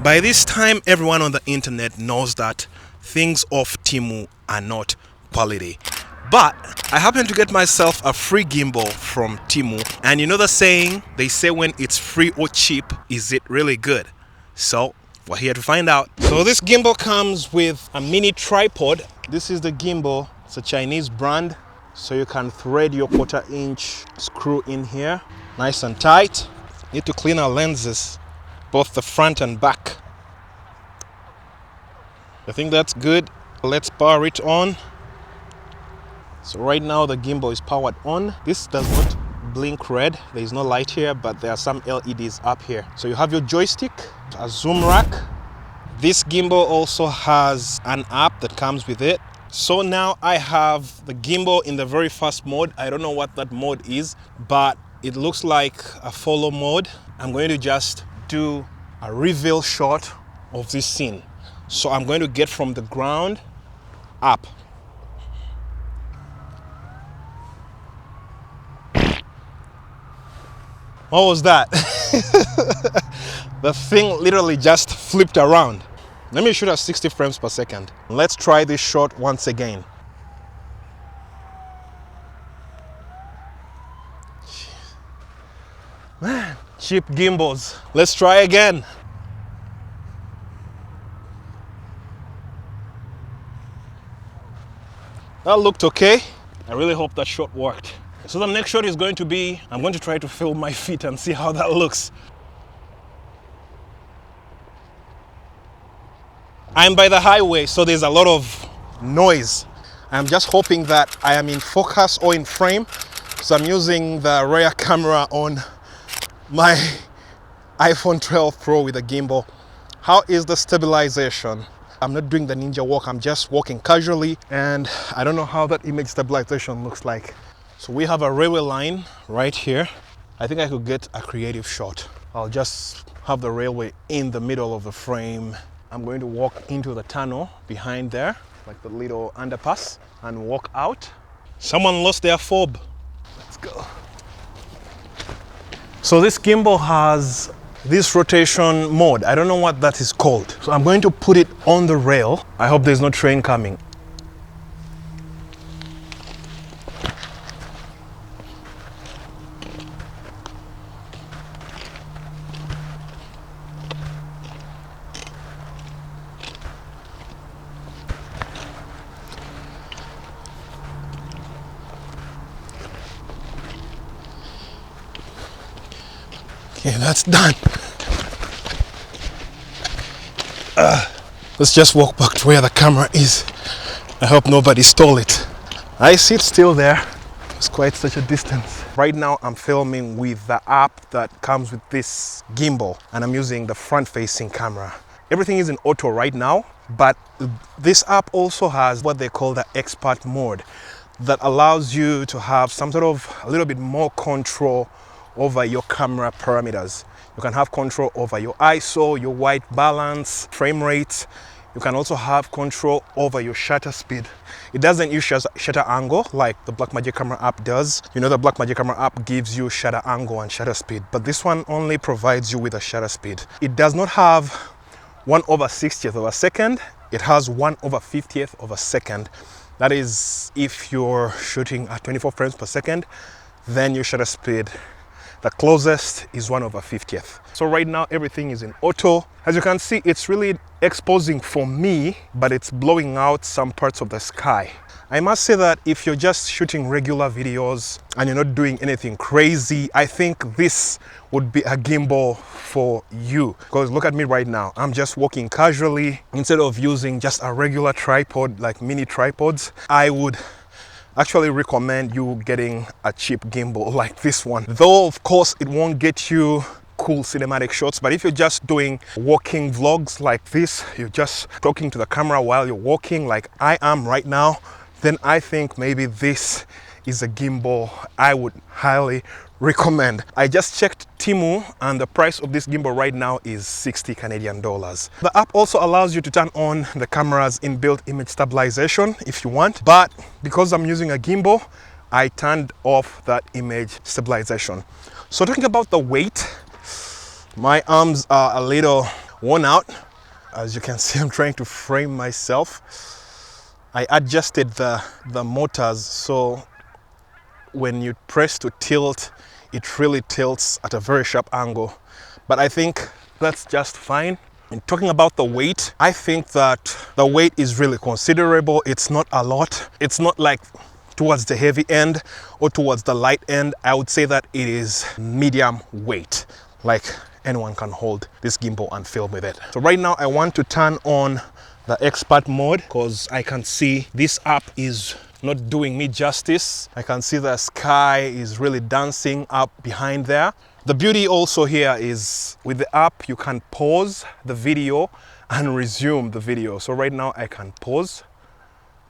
By this time, everyone on the internet knows that things off TEMU are not quality. But I happened to get myself a free gimbal from TEMU, and you know the saying, they say when it's free or cheap, is it really good? So we're here to find out. So this gimbal comes with a mini tripod. This is the gimbal. It's a Chinese brand. So you can thread your 1/4-inch screw in here, nice and tight. Need to clean our lenses, both the front and back. I think that's good. Let's power it on. So right now the gimbal is powered on. This does not blink red. There is no light here, but there are some LEDs up here. So you have your joystick, a zoom rack. This gimbal also has an app that comes with it. So now I have the gimbal in the very first mode. I don't know what that mode is, but it looks like a follow mode. I'm going to just do a reveal shot of this scene. So I'm going to get from the ground up. What was that? The thing literally just flipped around. Let me shoot at 60 frames per second. Let's try this shot once again. Man, cheap gimbals. Let's try again. That looked okay. I really hope that shot worked. So the next shot is going to be, I'm going to try to film my feet and see how that looks. I'm by the highway, so there's a lot of noise. I'm just hoping that I am in focus or in frame. So I'm using the rear camera on my iPhone 12 Pro with a gimbal. How is the stabilization? I'm not doing the ninja walk, I'm just walking casually, and I don't know how that image stabilization looks like. So we have a railway line right here. I think I could get a creative shot. I'll just have the railway in the middle of the frame. I'm going to walk into the tunnel behind there, like the little underpass, and walk out. Someone lost their fob. Let's go. So this gimbal has this rotation mode. I don't know what that is called. So I'm going to put it on the rail. I hope there's no train coming. Okay, that's done. Let's just walk back to where the camera is. I hope nobody stole it. I see it's still there. It's quite such a distance. Right now I'm filming with the app that comes with this gimbal, and I'm using the front-facing camera. Everything is in auto right now, but this app also has what they call the expert mode that allows you to have some sort of a little bit more control over your camera parameters. You can have control over your ISO, your white balance, frame rate. You can also have control over your shutter speed. It doesn't use shutter angle like the Blackmagic Camera app does. You know, the Blackmagic Camera app gives you shutter angle and shutter speed, but this one only provides you with a shutter speed. It does not have 1/60th of a second. It has 1/50th of a second. That is, if you're shooting at 24 frames per second, then your shutter speed, the closest, is 1/50th. So right now everything is in auto. As you can see, it's really exposing for me, but it's blowing out some parts of the sky. I must say that if you're just shooting regular videos and you're not doing anything crazy, I think this would be a gimbal for you. Because look at me right now, I'm just walking casually. Instead of using just a regular tripod, like mini tripods, I would actually recommend you getting a cheap gimbal like this one. Though of course it won't get you cool cinematic shots, but if you're just doing walking vlogs like this, you're just talking to the camera while you're walking like I am right now, then I think maybe this is a gimbal I would highly recommend. I just checked TEMU and the price of this gimbal right now is 60 Canadian dollars. The app also allows you to turn on the camera's inbuilt image stabilization if you want, but because I'm using a gimbal, I turned off that image stabilization. So talking about the weight, my arms are a little worn out. As you can see, I'm trying to frame myself. I adjusted the motors so when you press to tilt, it really tilts at a very sharp angle. But I think that's just fine. And talking about the weight, I think that the weight is really considerable. It's not a lot. It's not like towards the heavy end or towards the light end. I would say that it is medium weight. Like anyone can hold this gimbal and film with it. So right now I want to turn on the expert mode because I can see this app is not doing me justice. I can see the sky is really dancing up behind there. The beauty also here is with the app, you can pause the video and resume the video. So right now I can pause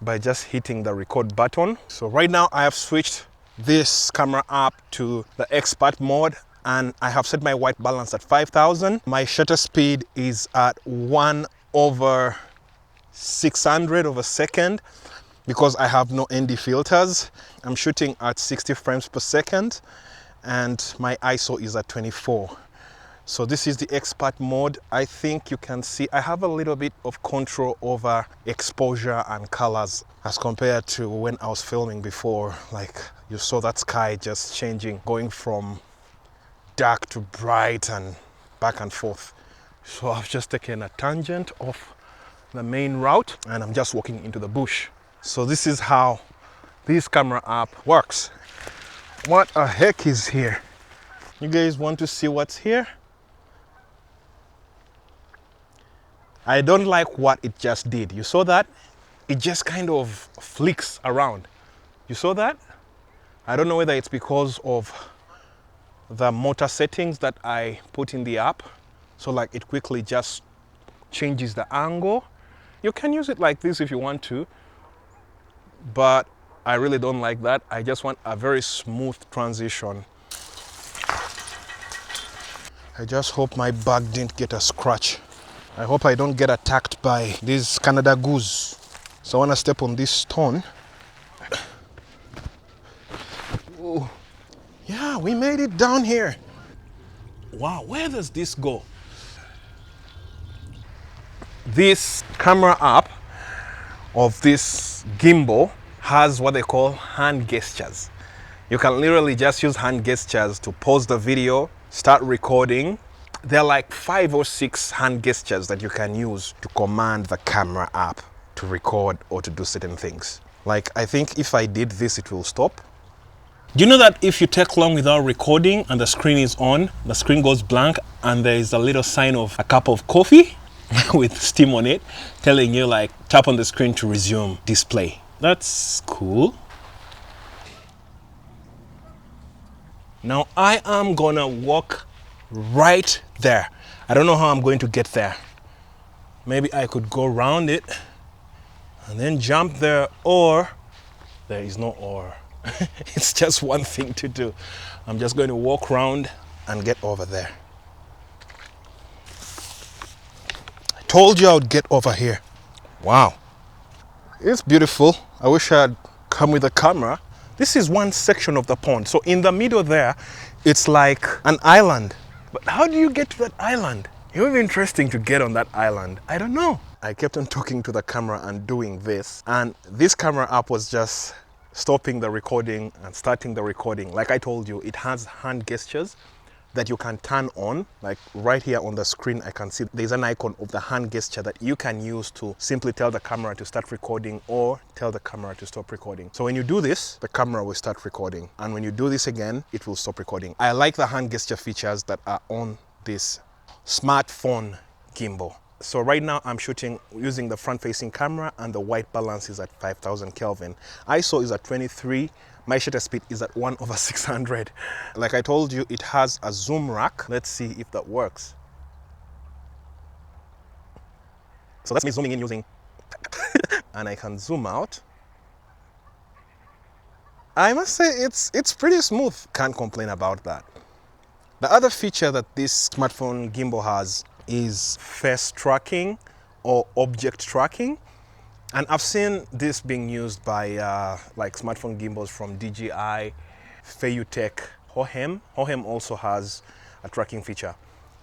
by just hitting the record button. So right now I have switched this camera app to the expert mode and I have set my white balance at 5,000. My shutter speed is at 1/600 of a second because I have no ND filters. I'm shooting at 60 frames per second and my ISO is at 24. So this is the expert mode. I think you can see I have a little bit of control over exposure and colors as compared to when I was filming before. Like you saw that sky just changing, going from dark to bright and back and forth. So I've just taken a tangent off the main route and I'm just walking into the bush. So this is how this camera app works. What the heck is here? You guys want to see what's here? I don't like what it just did. You saw that? It just kind of flicks around. You saw that? I don't know whether it's because of the motor settings that I put in the app. So like it quickly just changes the angle. You can use it like this if you want to, but I really don't like that. I just want a very smooth transition. I just hope my bag didn't get a scratch. I hope I don't get attacked by this Canada goose. So I want to step on this stone. Ooh. Yeah, we made it down here. Wow, where does this go? This camera app of this gimbal has what they call hand gestures. You can literally just use hand gestures to pause the video, start recording. There are like 5 or 6 hand gestures that you can use to command the camera app to record or to do certain things. Like I think if I did this, it will stop. Do you know that if you take long without recording and the screen is on, the screen goes blank and there is a little sign of a cup of coffee with steam on it telling you like tap on the screen to resume display. That's cool. Now I am gonna walk right there. I don't know how I'm going to get there. Maybe I could go around it and then jump there, or there is no or. It's just one thing to do. I'm just going to walk around and get over there. I told you I would get over here. Wow. It's beautiful. I wish I had come with a camera. This is one section of the pond. So in the middle there, it's like an island. But how do you get to that island? It would be interesting to get on that island. I don't know. I kept on talking to the camera and doing this. And this camera app was just stopping the recording and starting the recording. Like I told you, it has hand gestures that you can turn on. Like right here on the screen, I can see there's an icon of the hand gesture that you can use to simply tell the camera to start recording or tell the camera to stop recording. So when you do this, the camera will start recording. And when you do this again, it will stop recording. I like the hand gesture features that are on this smartphone gimbal. So right now I'm shooting using the front-facing camera and the white balance is at 5,000 Kelvin. ISO is at 23. My shutter speed is at 1/600. Like I told you, it has a zoom rack. Let's see if that works. So that's me zooming in using and I can zoom out. I must say it's pretty smooth. Can't complain about that. The other feature that this smartphone gimbal has is face tracking or object tracking. And I've seen this being used by like smartphone gimbals from DJI, Feiyutech, Hohem. Hohem also has a tracking feature.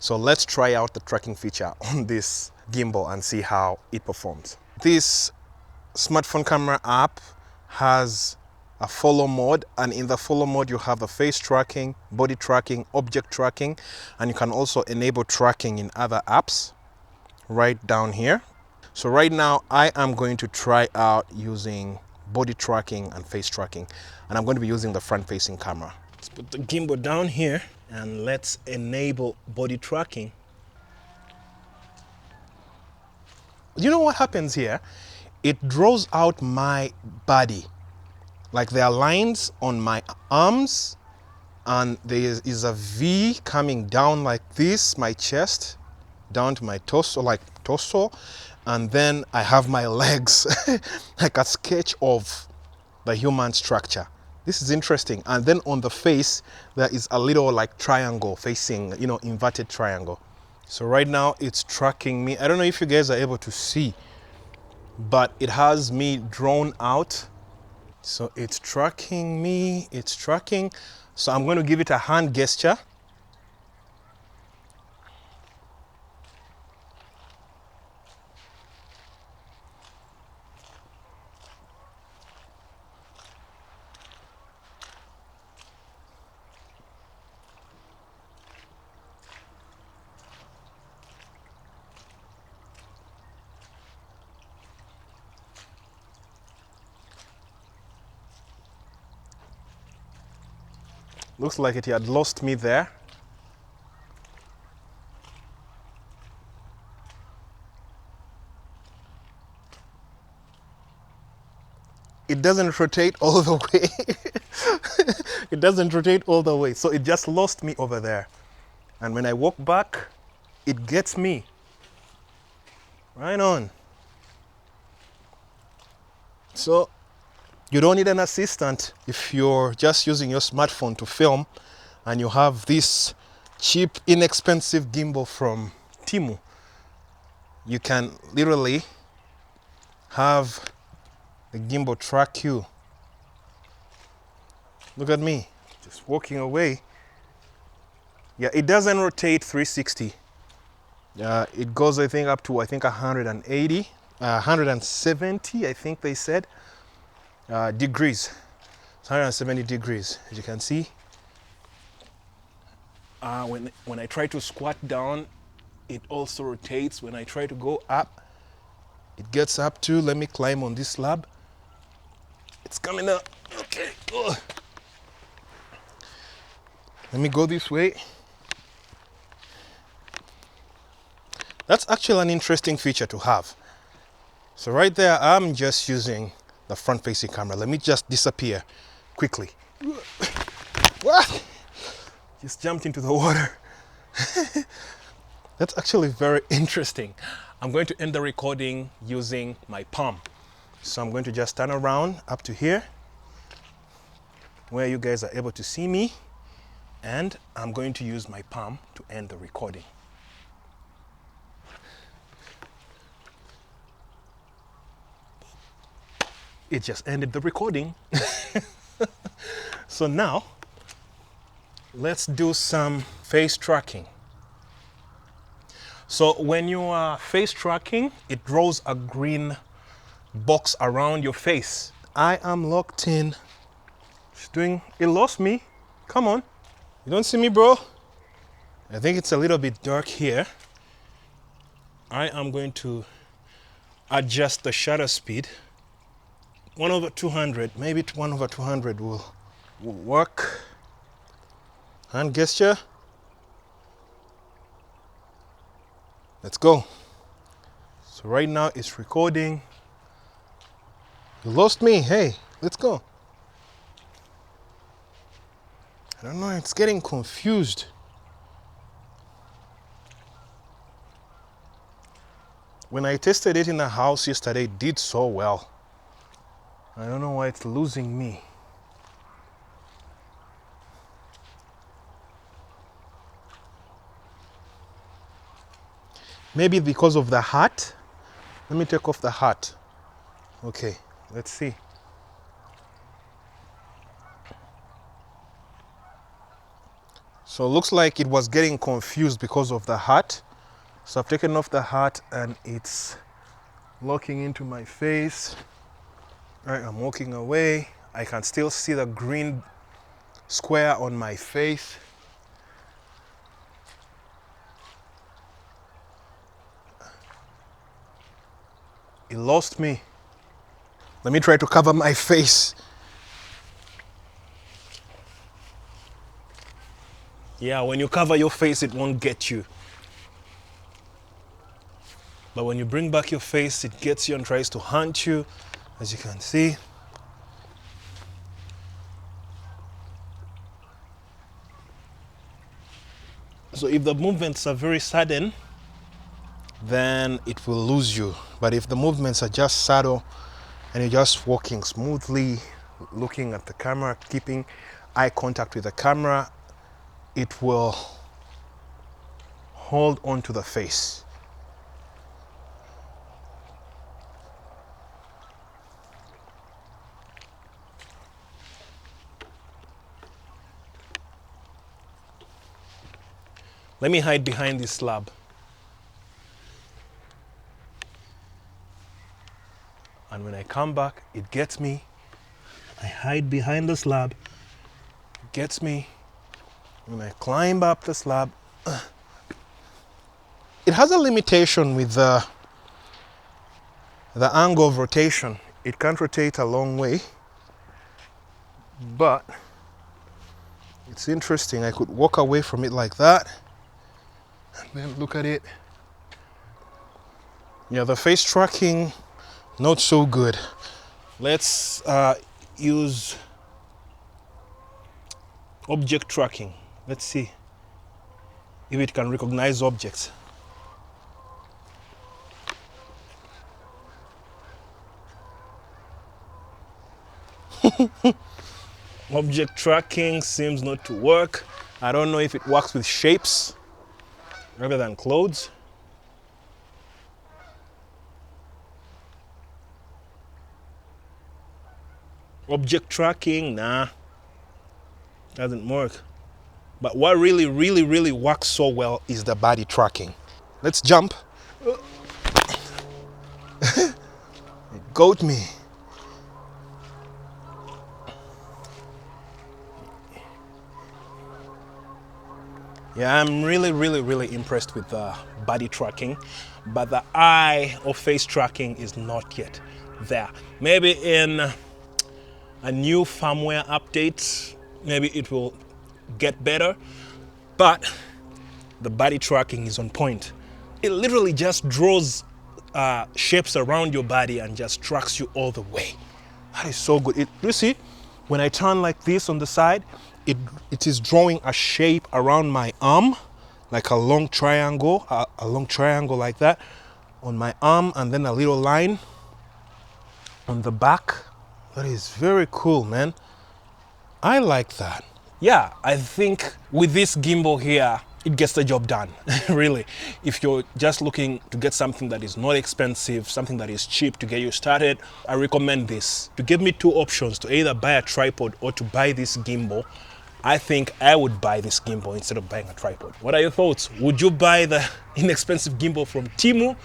So let's try out the tracking feature on this gimbal and see how it performs. This smartphone camera app has a follow mode, and in the follow mode you have the face tracking, body tracking, object tracking, and you can also enable tracking in other apps right down here. So right now I am going to try out using body tracking and face tracking, and I'm going to be using the front facing camera. Let's put the gimbal down here and let's enable body tracking. You know what happens here? It draws out my body. Like there are lines on my arms, and there is a V coming down like this, my chest, down to my torso, like torso, and then I have my legs, like a sketch of the human structure. This is interesting. And then on the face, there is a little like triangle facing, you know, inverted triangle. So right now it's tracking me. I don't know if you guys are able to see, but it has me drawn out. So it's tracking me, it's tracking. So I'm going to give it a hand gesture. Looks like it had lost me there. It doesn't rotate all the way. It doesn't rotate all the way. So it just lost me over there. And when I walk back, it gets me. Right on. So you don't need an assistant if you're just using your smartphone to film and you have this cheap, inexpensive gimbal from TEMU. You can literally have the gimbal track you. Look at me, just walking away. Yeah, it doesn't rotate 360. It goes, I think, up to 180, 170, I think they said, degrees. It's 170 degrees, as you can see. When I try to squat down, it also rotates. When I try to go up, it gets up to, let me climb on this slab. It's coming up. Okay. Ugh. Let me go this way. That's actually an interesting feature to have. So right there, I'm just using the front-facing camera. Let me just disappear quickly. What? Just jumped into the water. That's actually very interesting. I'm going to end the recording using my palm. So I'm going to just turn around up to here, where you guys are able to see me, and I'm going to use my palm to end the recording. It just ended the recording. So now, let's do some face tracking. So when you are face tracking, it draws a green box around your face. I am locked in. It's doing, it lost me. Come on. You don't see me, bro? I think it's a little bit dark here. I am going to adjust the shutter speed. 1/200, maybe 1/200 will work. Hand gesture. Let's go. So right now it's recording. You lost me. Hey, let's go. I don't know, it's getting confused. When I tested it in the house yesterday, it did so well. I don't know why it's losing me. Maybe because of the hat. Let me take off the hat. Okay, let's see. So it looks like it was getting confused because of the hat. So I've taken off the hat and it's locking into my face. All right, I'm walking away. I can still see the green square on my face. It lost me. Let me try to cover my face. Yeah, when you cover your face, it won't get you. But when you bring back your face, it gets you and tries to hunt you, as you can see. So if the movements are very sudden, then it will lose you. But if the movements are just subtle and you're just walking smoothly, looking at the camera, keeping eye contact with the camera, it will hold on to the face. Let me hide behind this slab. And when I come back, it gets me. I hide behind the slab. It gets me. When I climb up the slab, it has a limitation with the angle of rotation. It can't rotate a long way, but it's interesting. I could walk away from it like that and then look at it. Yeah, the face tracking, not so good. Let's use object tracking. Let's see if it can recognize objects. Object tracking seems not to work. I don't know if it works with shapes rather than clothes. Object tracking, nah, doesn't work. But what really works so well is the body tracking. Let's jump. It got me. Yeah, I'm really impressed with the body tracking, but the eye or face tracking is not yet there. Maybe in a new firmware update, maybe it will get better, but the body tracking is on point. It literally just draws shapes around your body and just tracks you all the way. That is so good. You see, when I turn like this on the side, it is drawing a shape around my arm, like a long triangle, like that on my arm, and then a little line on the back. That is very cool, man. I like that. Yeah, I think with this gimbal here, it gets the job done, really. If you're just looking to get something that is not expensive, something that is cheap to get you started, I recommend this. To give me two options, to either buy a tripod or to buy this gimbal, I think I would buy this gimbal instead of buying a tripod. What are your thoughts? Would you buy the inexpensive gimbal from TEMU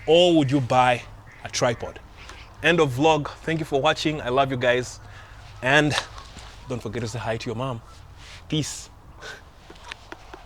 or would you buy a tripod? End of vlog. Thank you for watching. I love you guys. And don't forget to say hi to your mom. Peace.